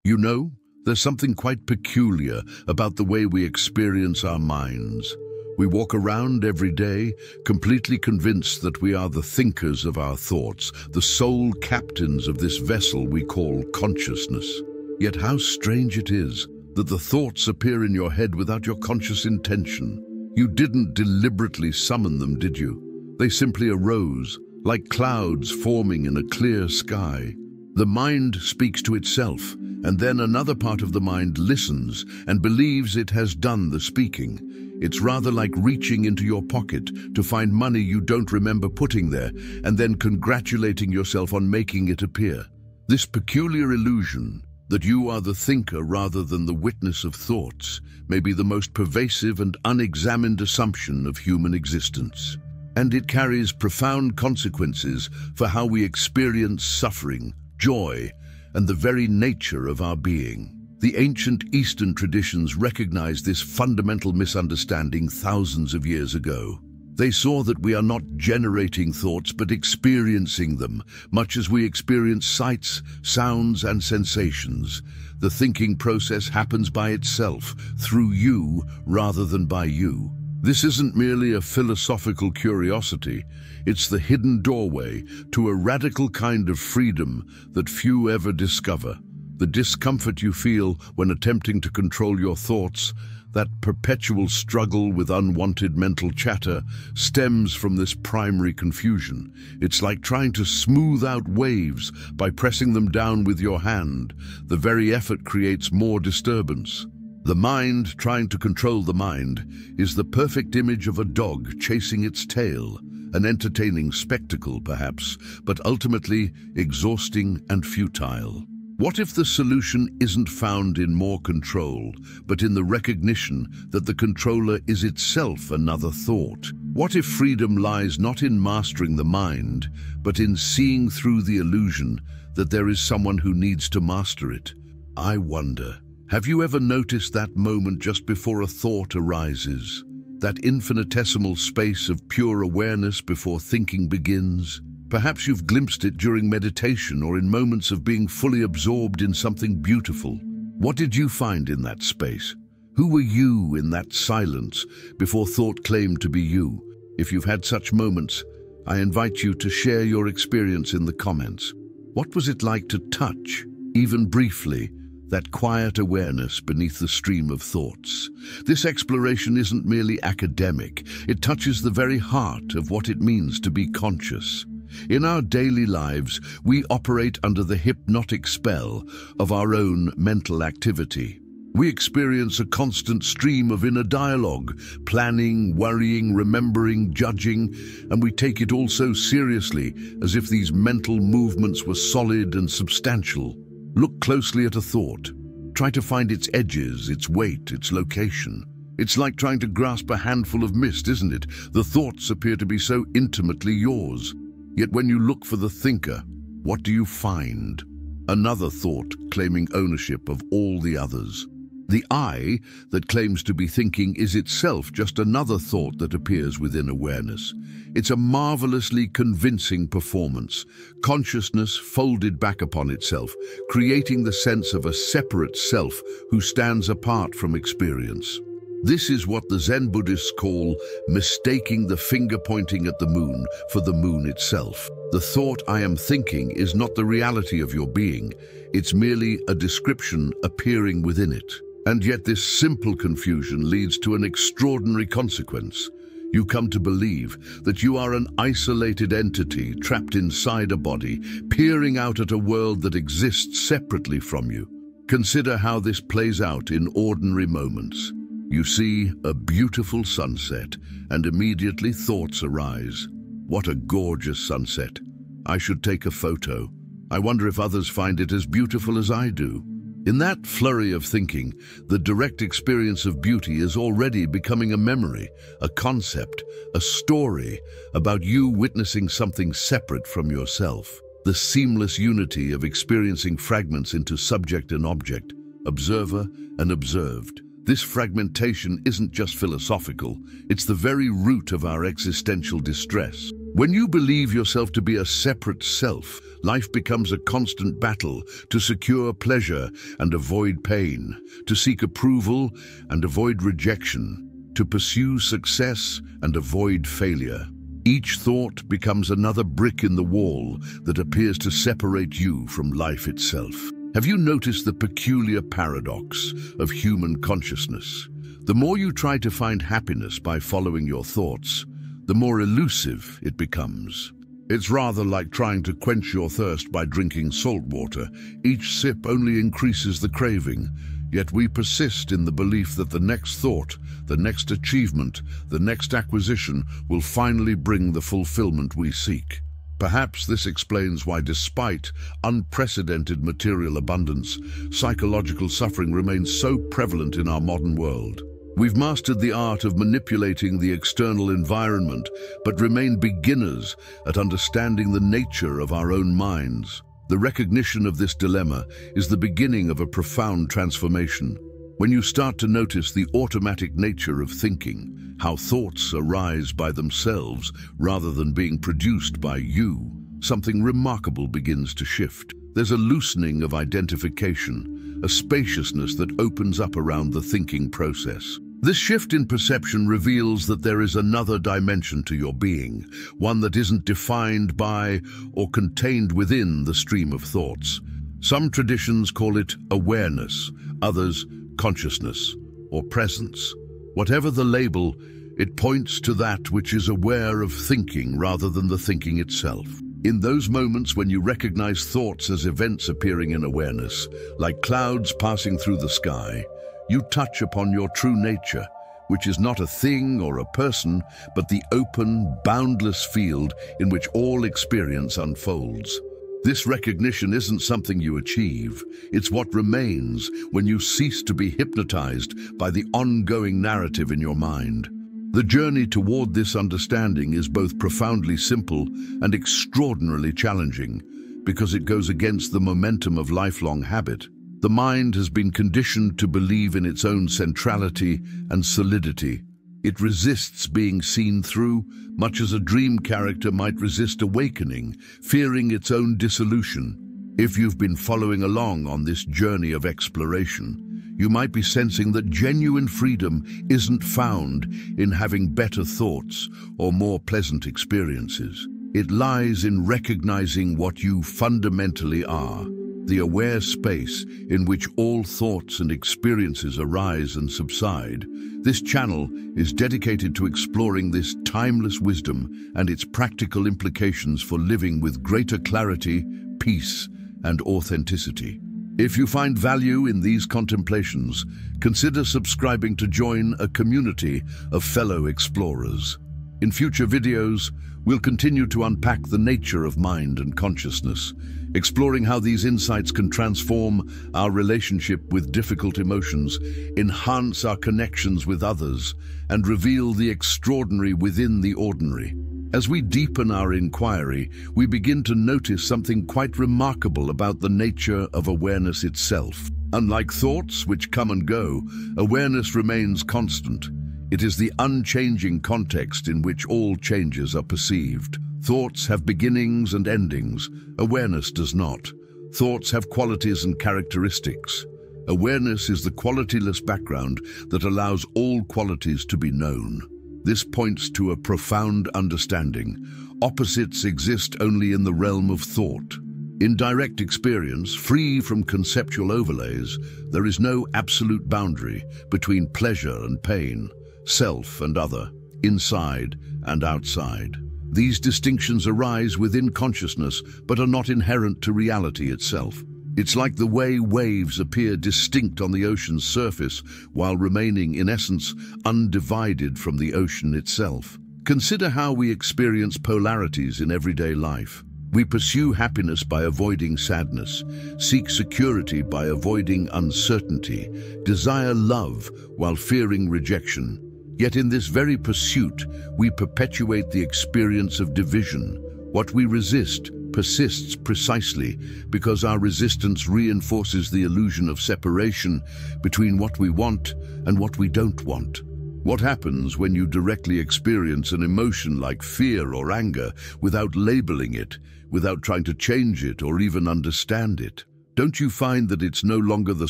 You know, there's something quite peculiar about the way we experience our minds. We walk around every day, completely convinced that we are the thinkers of our thoughts, the sole captains of this vessel we call consciousness. Yet how strange it is that the thoughts appear in your head without your conscious intention. You didn't deliberately summon them, did you? They simply arose, like clouds forming in a clear sky. The mind speaks to itself, and then another part of the mind listens and believes it has done the speaking. It's rather like reaching into your pocket to find money you don't remember putting there, and then congratulating yourself on making it appear. This peculiar illusion that you are the thinker rather than the witness of thoughts may be the most pervasive and unexamined assumption of human existence. And it carries profound consequences for how we experience suffering, joy, and the very nature of our being. The ancient Eastern traditions recognized this fundamental misunderstanding thousands of years ago. They saw that we are not generating thoughts but experiencing them, much as we experience sights, sounds, and sensations. The thinking process happens by itself, through you rather than by you. This isn't merely a philosophical curiosity, it's the hidden doorway to a radical kind of freedom that few ever discover. The discomfort you feel when attempting to control your thoughts, that perpetual struggle with unwanted mental chatter, stems from this primary confusion. It's like trying to smooth out waves by pressing them down with your hand. The very effort creates more disturbance. The mind trying to control the mind is the perfect image of a dog chasing its tail, an entertaining spectacle perhaps, but ultimately exhausting and futile. What if the solution isn't found in more control, but in the recognition that the controller is itself another thought? What if freedom lies not in mastering the mind, but in seeing through the illusion that there is someone who needs to master it? I wonder, have you ever noticed that moment just before a thought arises? That infinitesimal space of pure awareness before thinking begins? Perhaps you've glimpsed it during meditation or in moments of being fully absorbed in something beautiful. What did you find in that space? Who were you in that silence before thought claimed to be you? If you've had such moments, I invite you to share your experience in the comments. What was it like to touch, even briefly, that quiet awareness beneath the stream of thoughts? This exploration isn't merely academic, it touches the very heart of what it means to be conscious. In our daily lives, we operate under the hypnotic spell of our own mental activity. We experience a constant stream of inner dialogue, planning, worrying, remembering, judging, and we take it all so seriously, as if these mental movements were solid and substantial. Look closely at a thought. Try to find its edges, its weight, its location. It's like trying to grasp a handful of mist, isn't it? The thoughts appear to be so intimately yours. Yet when you look for the thinker, what do you find? Another thought claiming ownership of all the others. The I that claims to be thinking is itself just another thought that appears within awareness. It's a marvelously convincing performance, consciousness folded back upon itself, creating the sense of a separate self who stands apart from experience. This is what the Zen Buddhists call mistaking the finger pointing at the moon for the moon itself. The thought I am thinking is not the reality of your being, it's merely a description appearing within it. And yet this simple confusion leads to an extraordinary consequence. You come to believe that you are an isolated entity trapped inside a body, peering out at a world that exists separately from you. Consider how this plays out in ordinary moments. You see a beautiful sunset, and immediately thoughts arise. What a gorgeous sunset. I should take a photo. I wonder if others find it as beautiful as I do. In that flurry of thinking, the direct experience of beauty is already becoming a memory, a concept, a story about you witnessing something separate from yourself. The seamless unity of experiencing fragments into subject and object, observer and observed. This fragmentation isn't just philosophical, it's the very root of our existential distress. When you believe yourself to be a separate self, life becomes a constant battle to secure pleasure and avoid pain, to seek approval and avoid rejection, to pursue success and avoid failure. Each thought becomes another brick in the wall that appears to separate you from life itself. Have you noticed the peculiar paradox of human consciousness? The more you try to find happiness by following your thoughts, the more elusive it becomes. It's rather like trying to quench your thirst by drinking salt water. Each sip only increases the craving, yet we persist in the belief that the next thought, the next achievement, the next acquisition will finally bring the fulfillment we seek. Perhaps this explains why, despite unprecedented material abundance, psychological suffering remains so prevalent in our modern world. We've mastered the art of manipulating the external environment, but remain beginners at understanding the nature of our own minds. The recognition of this dilemma is the beginning of a profound transformation. When you start to notice the automatic nature of thinking, how thoughts arise by themselves rather than being produced by you, something remarkable begins to shift. There's a loosening of identification, a spaciousness that opens up around the thinking process. This shift in perception reveals that there is another dimension to your being, one that isn't defined by or contained within the stream of thoughts. Some traditions call it awareness, others consciousness or presence. Whatever the label, it points to that which is aware of thinking rather than the thinking itself. In those moments when you recognize thoughts as events appearing in awareness, like clouds passing through the sky, you touch upon your true nature, which is not a thing or a person, but the open, boundless field in which all experience unfolds. This recognition isn't something you achieve, it's what remains when you cease to be hypnotized by the ongoing narrative in your mind. The journey toward this understanding is both profoundly simple and extraordinarily challenging, because it goes against the momentum of lifelong habit. The mind has been conditioned to believe in its own centrality and solidity. It resists being seen through, much as a dream character might resist awakening, fearing its own dissolution. If you've been following along on this journey of exploration, you might be sensing that genuine freedom isn't found in having better thoughts or more pleasant experiences. It lies in recognizing what you fundamentally are, the aware space in which all thoughts and experiences arise and subside. This channel is dedicated to exploring this timeless wisdom and its practical implications for living with greater clarity, peace, and authenticity. If you find value in these contemplations, consider subscribing to join a community of fellow explorers. In future videos, we'll continue to unpack the nature of mind and consciousness, exploring how these insights can transform our relationship with difficult emotions, enhance our connections with others, and reveal the extraordinary within the ordinary. As we deepen our inquiry, we begin to notice something quite remarkable about the nature of awareness itself. Unlike thoughts, which come and go, awareness remains constant. It is the unchanging context in which all changes are perceived. Thoughts have beginnings and endings. Awareness does not. Thoughts have qualities and characteristics. Awareness is the qualityless background that allows all qualities to be known. This points to a profound understanding. Opposites exist only in the realm of thought. In direct experience, free from conceptual overlays, there is no absolute boundary between pleasure and pain, self and other, inside and outside. These distinctions arise within consciousness but are not inherent to reality itself. It's like the way waves appear distinct on the ocean's surface while remaining, in essence, undivided from the ocean itself. Consider how we experience polarities in everyday life. We pursue happiness by avoiding sadness, seek security by avoiding uncertainty, desire love while fearing rejection. Yet in this very pursuit, we perpetuate the experience of division. What we resist persists precisely because our resistance reinforces the illusion of separation between what we want and what we don't want. What happens when you directly experience an emotion like fear or anger without labeling it, without trying to change it or even understand it? Don't you find that it's no longer the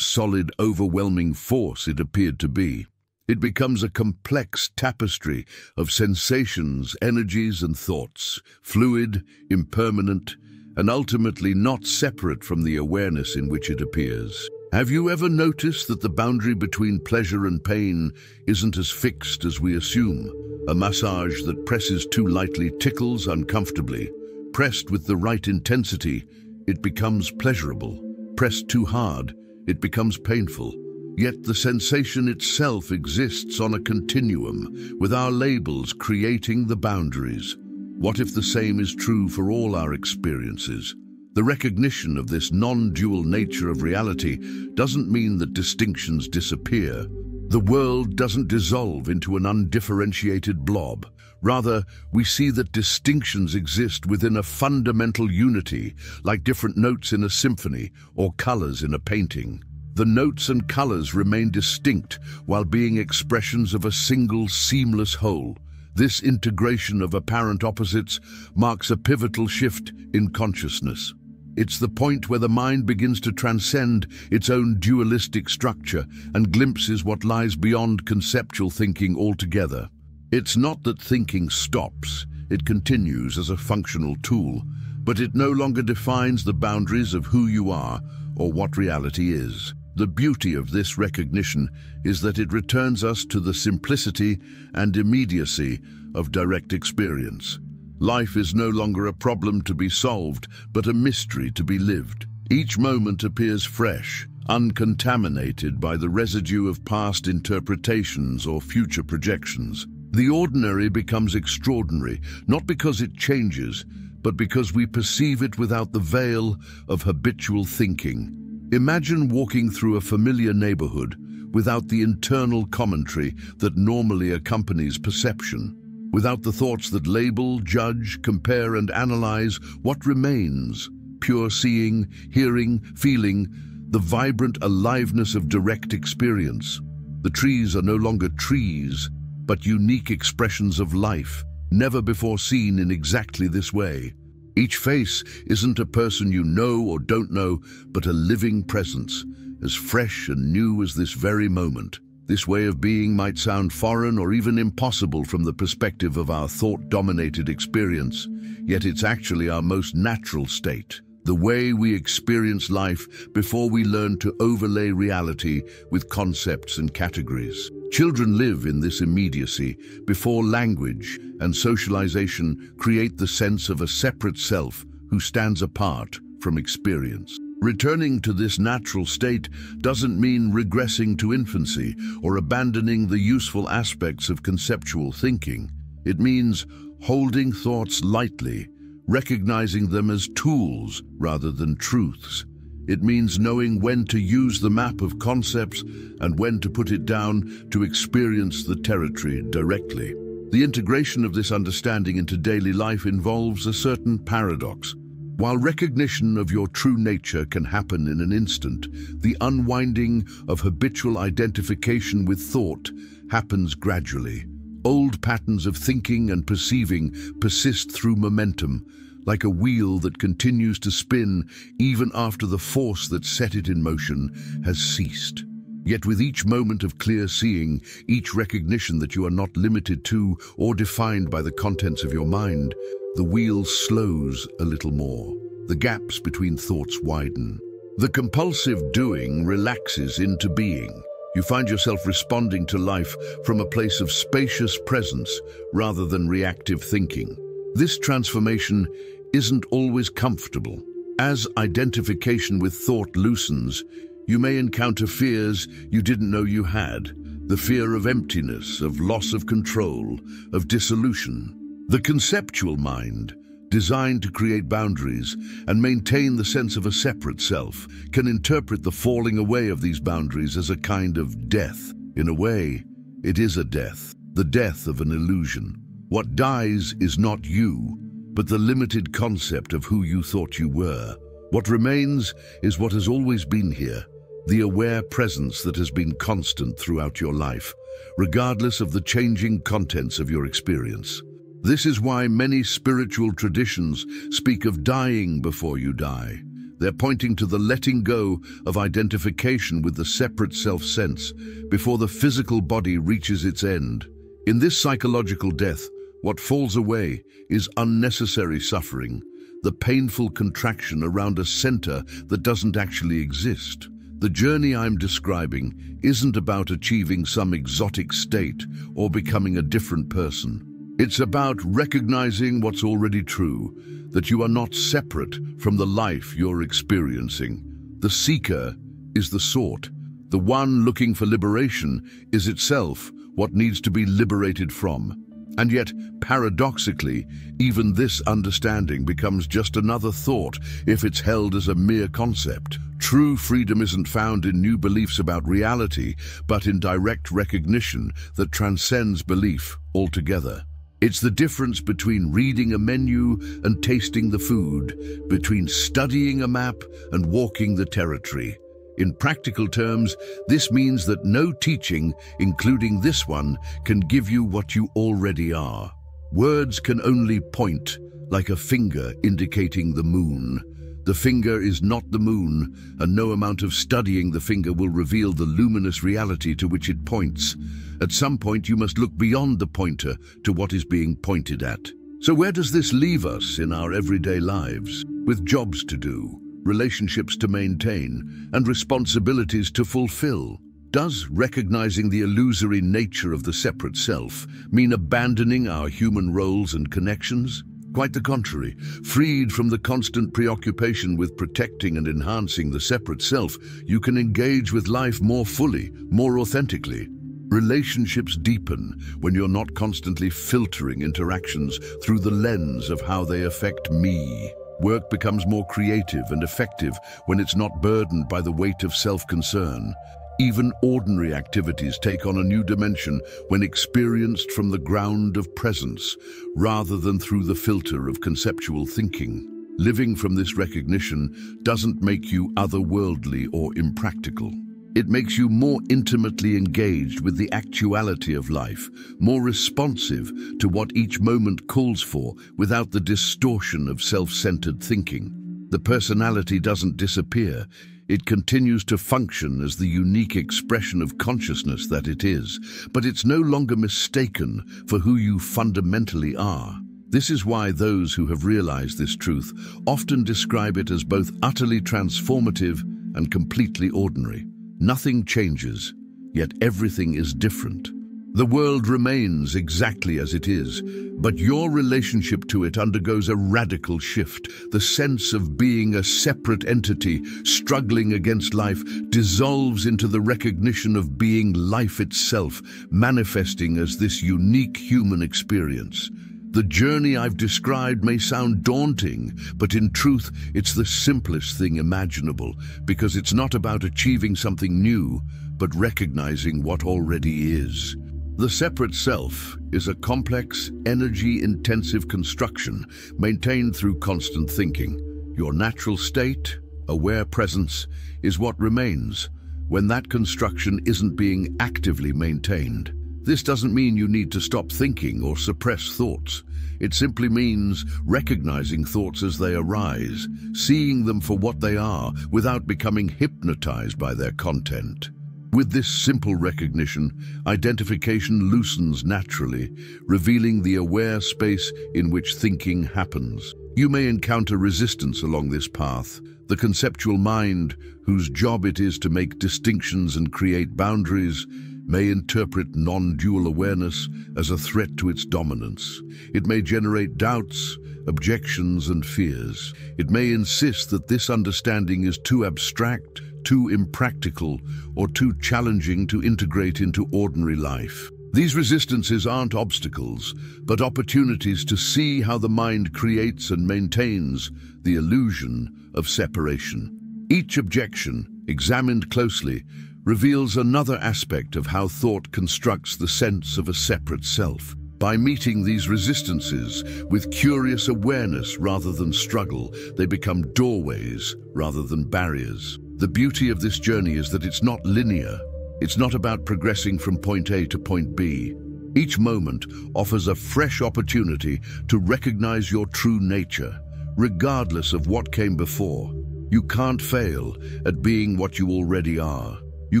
solid, overwhelming force it appeared to be? It becomes a complex tapestry of sensations, energies, and thoughts, fluid, impermanent, and ultimately not separate from the awareness in which it appears. Have you ever noticed that the boundary between pleasure and pain isn't as fixed as we assume? A massage that presses too lightly tickles uncomfortably. Pressed with the right intensity, it becomes pleasurable. Pressed too hard, it becomes painful. Yet the sensation itself exists on a continuum, with our labels creating the boundaries. What if the same is true for all our experiences? The recognition of this non-dual nature of reality doesn't mean that distinctions disappear. The world doesn't dissolve into an undifferentiated blob. Rather, we see that distinctions exist within a fundamental unity, like different notes in a symphony or colors in a painting. The notes and colors remain distinct while being expressions of a single, seamless whole. This integration of apparent opposites marks a pivotal shift in consciousness. It's the point where the mind begins to transcend its own dualistic structure and glimpses what lies beyond conceptual thinking altogether. It's not that thinking stops, it continues as a functional tool, but it no longer defines the boundaries of who you are or what reality is. The beauty of this recognition is that it returns us to the simplicity and immediacy of direct experience. Life is no longer a problem to be solved, but a mystery to be lived. Each moment appears fresh, uncontaminated by the residue of past interpretations or future projections. The ordinary becomes extraordinary, not because it changes, but because we perceive it without the veil of habitual thinking. Imagine walking through a familiar neighborhood without the internal commentary that normally accompanies perception. Without the thoughts that label, judge, compare, and analyze. What remains? Pure seeing, hearing, feeling, the vibrant aliveness of direct experience. The trees are no longer trees, but unique expressions of life, never before seen in exactly this way. Each face isn't a person you know or don't know, but a living presence, as fresh and new as this very moment. This way of being might sound foreign or even impossible from the perspective of our thought-dominated experience, yet it's actually our most natural state, the way we experience life before we learn to overlay reality with concepts and categories. Children live in this immediacy before language and socialization create the sense of a separate self who stands apart from experience. Returning to this natural state doesn't mean regressing to infancy or abandoning the useful aspects of conceptual thinking. It means holding thoughts lightly, recognizing them as tools rather than truths. It means knowing when to use the map of concepts and when to put it down to experience the territory directly. The integration of this understanding into daily life involves a certain paradox. While recognition of your true nature can happen in an instant, the unwinding of habitual identification with thought happens gradually. Old patterns of thinking and perceiving persist through momentum, like a wheel that continues to spin even after the force that set it in motion has ceased. Yet with each moment of clear seeing, each recognition that you are not limited to or defined by the contents of your mind, the wheel slows a little more. The gaps between thoughts widen. The compulsive doing relaxes into being. You find yourself responding to life from a place of spacious presence rather than reactive thinking. This transformation isn't always comfortable. As identification with thought loosens, you may encounter fears you didn't know you had. The fear of emptiness, of loss of control, of dissolution. The conceptual mind, designed to create boundaries and maintain the sense of a separate self, can interpret the falling away of these boundaries as a kind of death. In a way, it is a death, the death of an illusion. What dies is not you, but the limited concept of who you thought you were. What remains is what has always been here, the aware presence that has been constant throughout your life, regardless of the changing contents of your experience. This is why many spiritual traditions speak of dying before you die. They're pointing to the letting go of identification with the separate self-sense before the physical body reaches its end. In this psychological death, what falls away is unnecessary suffering, the painful contraction around a center that doesn't actually exist. The journey I'm describing isn't about achieving some exotic state or becoming a different person. It's about recognizing what's already true, that you are not separate from the life you're experiencing. The seeker is the sought. The one looking for liberation is itself what needs to be liberated from. And yet, paradoxically, even this understanding becomes just another thought if it's held as a mere concept. True freedom isn't found in new beliefs about reality, but in direct recognition that transcends belief altogether. It's the difference between reading a menu and tasting the food, between studying a map and walking the territory. In practical terms, this means that no teaching, including this one, can give you what you already are. Words can only point, like a finger indicating the moon. The finger is not the moon, and no amount of studying the finger will reveal the luminous reality to which it points. At some point, you must look beyond the pointer to what is being pointed at. So where does this leave us in our everyday lives? With jobs to do, relationships to maintain, and responsibilities to fulfill. Does recognizing the illusory nature of the separate self mean abandoning our human roles and connections? Quite the contrary. Freed from the constant preoccupation with protecting and enhancing the separate self, you can engage with life more fully, more authentically. Relationships deepen when you're not constantly filtering interactions through the lens of how they affect me. Work becomes more creative and effective when it's not burdened by the weight of self-concern. Even ordinary activities take on a new dimension when experienced from the ground of presence, rather than through the filter of conceptual thinking. Living from this recognition doesn't make you otherworldly or impractical. It makes you more intimately engaged with the actuality of life, more responsive to what each moment calls for without the distortion of self-centered thinking. The personality doesn't disappear. It continues to function as the unique expression of consciousness that it is, but it's no longer mistaken for who you fundamentally are. This is why those who have realized this truth often describe it as both utterly transformative and completely ordinary. Nothing changes, yet everything is different. The world remains exactly as it is, but your relationship to it undergoes a radical shift. The sense of being a separate entity struggling against life dissolves into the recognition of being life itself, manifesting as this unique human experience. The journey I've described may sound daunting, but in truth, it's the simplest thing imaginable, because it's not about achieving something new, but recognizing what already is. The separate self is a complex, energy-intensive construction maintained through constant thinking. Your natural state, aware presence, is what remains when that construction isn't being actively maintained. This doesn't mean you need to stop thinking or suppress thoughts. It simply means recognizing thoughts as they arise, seeing them for what they are without becoming hypnotized by their content. With this simple recognition, identification loosens naturally, revealing the aware space in which thinking happens. You may encounter resistance along this path. The conceptual mind, whose job it is to make distinctions and create boundaries, may interpret non-dual awareness as a threat to its dominance. It may generate doubts, objections, and fears. It may insist that this understanding is too abstract, too impractical, or too challenging to integrate into ordinary life. These resistances aren't obstacles, but opportunities to see how the mind creates and maintains the illusion of separation. Each objection, examined closely, reveals another aspect of how thought constructs the sense of a separate self. By meeting these resistances with curious awareness rather than struggle, they become doorways rather than barriers. The beauty of this journey is that it's not linear. It's not about progressing from point A to point B. Each moment offers a fresh opportunity to recognize your true nature, regardless of what came before. You can't fail at being what you already are. You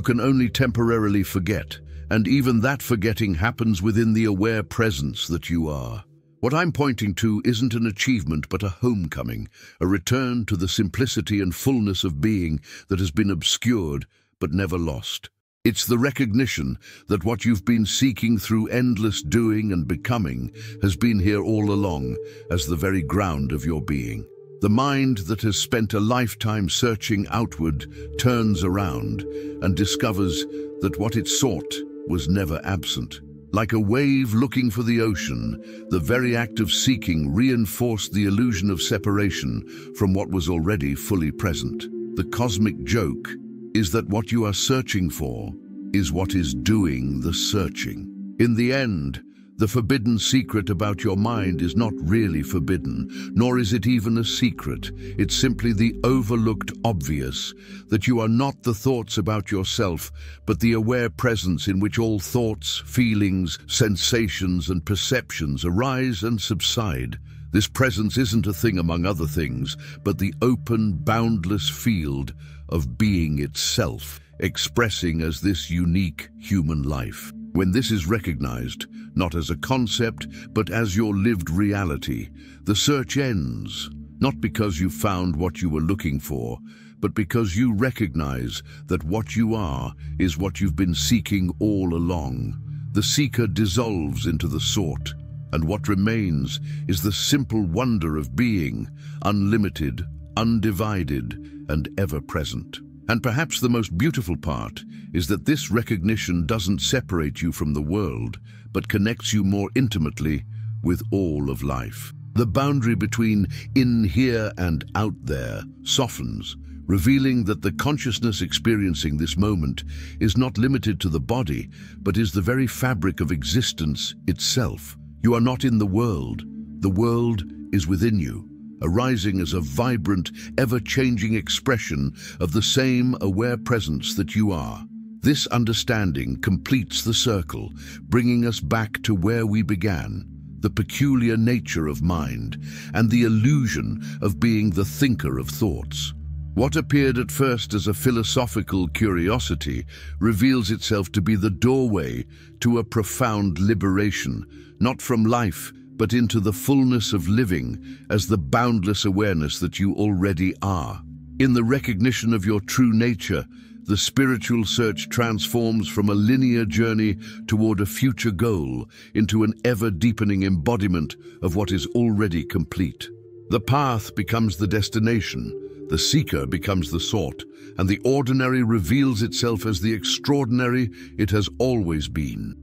can only temporarily forget, and even that forgetting happens within the aware presence that you are. What I'm pointing to isn't an achievement but a homecoming, a return to the simplicity and fullness of being that has been obscured but never lost. It's the recognition that what you've been seeking through endless doing and becoming has been here all along as the very ground of your being. The mind that has spent a lifetime searching outward turns around and discovers that what it sought was never absent. Like a wave looking for the ocean, the very act of seeking reinforced the illusion of separation from what was already fully present. The cosmic joke is that what you are searching for is what is doing the searching. In the end, the forbidden secret about your mind is not really forbidden, nor is it even a secret. It's simply the overlooked obvious that you are not the thoughts about yourself, but the aware presence in which all thoughts, feelings, sensations, and perceptions arise and subside. This presence isn't a thing among other things, but the open, boundless field of being itself, expressing as this unique human life. When this is recognized, not as a concept, but as your lived reality, the search ends, not because you found what you were looking for, but because you recognize that what you are is what you've been seeking all along. The seeker dissolves into the sought, and what remains is the simple wonder of being, unlimited, undivided, and ever-present. And perhaps the most beautiful part is that this recognition doesn't separate you from the world, but connects you more intimately with all of life. The boundary between in here and out there softens, revealing that the consciousness experiencing this moment is not limited to the body, but is the very fabric of existence itself. You are not in the world is within you, arising as a vibrant, ever-changing expression of the same aware presence that you are. This understanding completes the circle, bringing us back to where we began, the peculiar nature of mind and the illusion of being the thinker of thoughts. What appeared at first as a philosophical curiosity reveals itself to be the doorway to a profound liberation, not from life, but into the fullness of living as the boundless awareness that you already are. In the recognition of your true nature, the spiritual search transforms from a linear journey toward a future goal into an ever-deepening embodiment of what is already complete. The path becomes the destination, the seeker becomes the sought, and the ordinary reveals itself as the extraordinary it has always been.